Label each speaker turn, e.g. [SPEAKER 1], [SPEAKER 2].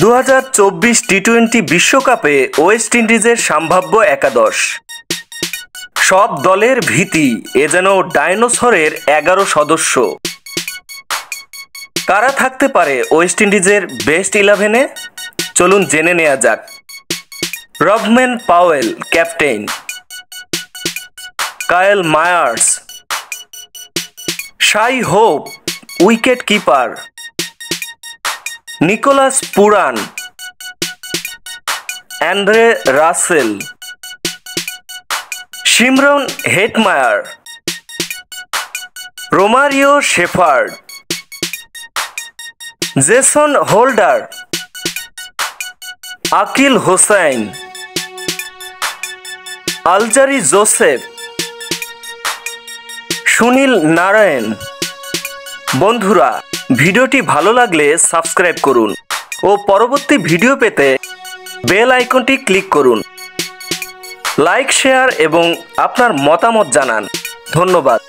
[SPEAKER 1] 2024 টি-20 বিশ্বকাপে ওয়েস্ট ইন্ডিজের সম্ভাব্য একাদশ। সব দলের ভীতি, এ যেন ডাইনোসরের 11 সদস্য। কারা থাকতে পারে ওয়েস্ট ইন্ডিজের বেস্ট 11-এ? চলুন জেনে নেওয়া যাক। Rovman Powell captain, Kyle Mayers, Shai Hope wicket keeper, Nicholas Pooran, Andre Russell, Shimron Hetmyer, Romario Shepherd, Jason Holder, Akeal Hosein, Alzarri Joseph, Sunil Narine. বন্ধুরা, ভিডিওটি ভালো লাগলে সাবস্ক্রাইব করুন ও পরবর্তী ভিডিও পেতে বেল আইকনটি ক্লিক করুন। লাইক, শেয়ার এবং আপনার মতামত জানান। ধন্যবাদ।